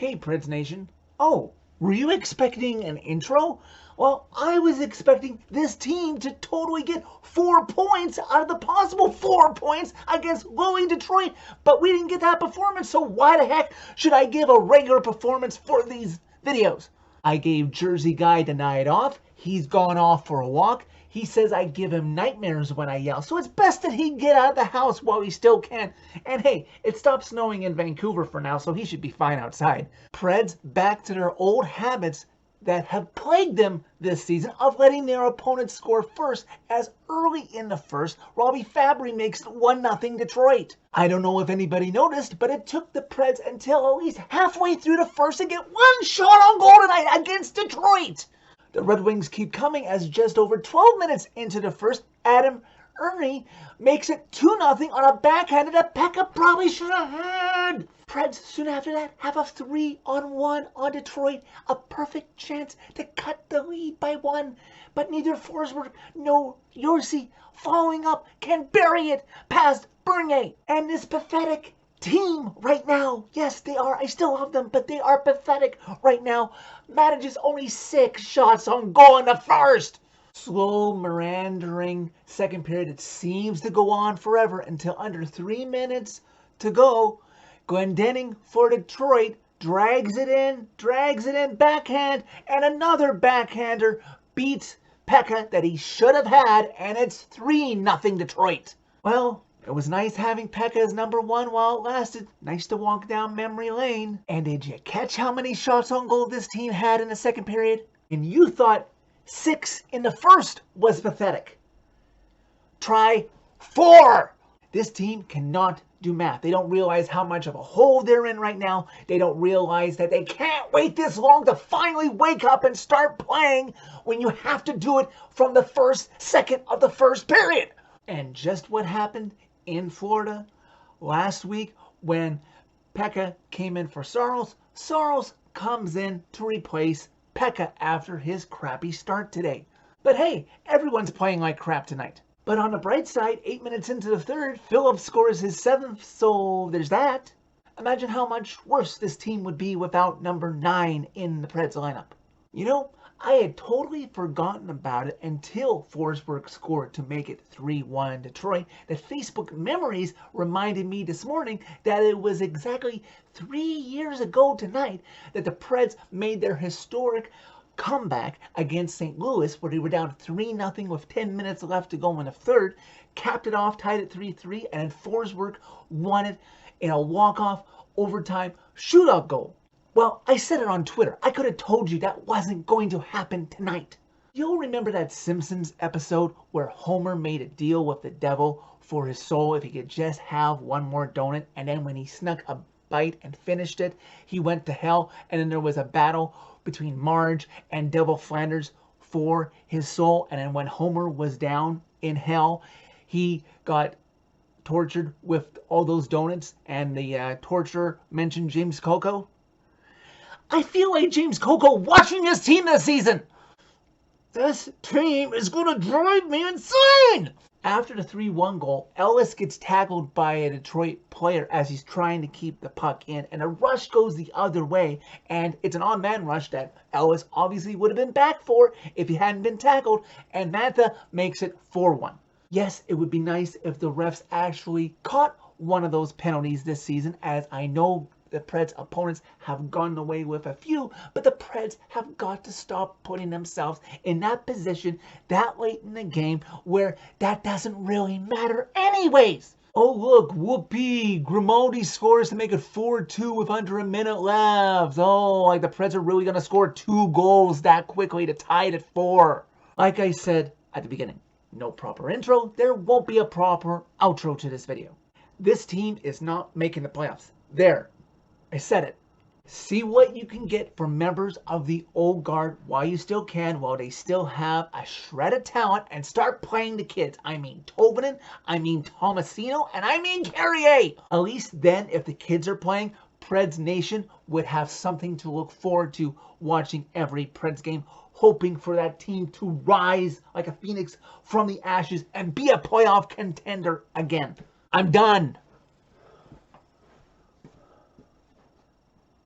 Hey, Preds Nation. Oh, were you expecting an intro? Well, I was expecting this team to totally get 4 points out of the possible 4 points against lowly Detroit, but we didn't get that performance, so why the heck should I give a regular performance for these videos? I gave Jersey Guy the night off. He's gone off for a walk. He says I give him nightmares when I yell, so it's best that he get out of the house while he still can. And hey, it stopped snowing in Vancouver for now, so he should be fine outside. Preds back to their old habits that have plagued them this season of letting their opponents score first, as early in the first, Robbie Fabry makes 1-0 Detroit. I don't know if anybody noticed, but it took the Preds until at least halfway through the first to get one shot on goal tonight against Detroit. The Red Wings keep coming as just over 12 minutes into the first, Adam Ernie makes it 2-0 on a backhander that Pekka probably should have had. Preds soon after that have a 3-on-1 on Detroit, a perfect chance to cut the lead by 1, but neither Forsberg nor Yorsi following up can bury it past Bernier. And this pathetic team right now, yes they are, I still love them, but they are pathetic right now, manages only 6 shots on goal in the first. Slow, meandering second period that seems to go on forever until under 3 minutes to go. Glendening for Detroit drags it in, backhand, and another backhander beats Pekka that he should have had, and it's 3-0 Detroit. Well, it was nice having Pekka as number 1 while it lasted. Nice to walk down memory lane. And did you catch how many shots on goal this team had in the second period? And you thought 6 in the first was pathetic. Try 4. This team cannot do math. They don't realize how much of a hole they're in right now. They don't realize that they can't wait this long to finally wake up and start playing when you have to do it from the first second of the first period. And just what happened in Florida last week when Pekka came in for Saros. Saros comes in to replace Pekka after his crappy start today. But hey, everyone's playing like crap tonight. But on the bright side, 8 minutes into the third, Phillips scores his 7th, so there's that. Imagine how much worse this team would be without number 9 in the Preds lineup. You know, I had totally forgotten about it until Forsberg scored to make it 3-1 Detroit. That Facebook memories reminded me this morning that it was exactly 3 years ago tonight that the Preds made their historic comeback against St. Louis, where they were down 3-0 with 10 minutes left to go in the third, capped it off, tied it 3-3, and then Forsberg won it in a walk-off overtime shootout goal. Well, I said it on Twitter. I could have told you that wasn't going to happen tonight. You'll remember that Simpsons episode where Homer made a deal with the devil for his soul if he could just have one more donut, and then when he snuck a bite and finished it, he went to hell, and then there was a battle between Marge and Devil Flanders for his soul, and then when Homer was down in hell, he got tortured with all those donuts, and the torturer mentioned James Coco. I feel like James Coco watching this team this season. This team is going to drive me insane. After the 3-1 goal, Ellis gets tackled by a Detroit player as he's trying to keep the puck in, and a rush goes the other way, and it's an on-man rush that Ellis obviously would have been back for if he hadn't been tackled, and Mantha makes it 4-1. Yes, it would be nice if the refs actually caught one of those penalties this season, as I know the Preds opponents have gone away with a few, but the Preds have got to stop putting themselves in that position that late in the game where that doesn't really matter anyways. Oh look, whoopee, Grimaldi scores to make it 4-2 with under a minute left. Oh, like the Preds are really going to score 2 goals that quickly to tie it at 4. Like I said at the beginning, no proper intro, there won't be a proper outro to this video. This team is not making the playoffs. There. I said it. See what you can get from members of the old guard while you still can, while they still have a shred of talent, and start playing the kids. I mean Tobinin, I mean Tomasino, and I mean Carrier. At least then, if the kids are playing, Preds Nation would have something to look forward to watching every Preds game, hoping for that team to rise like a phoenix from the ashes and be a playoff contender again. I'm done.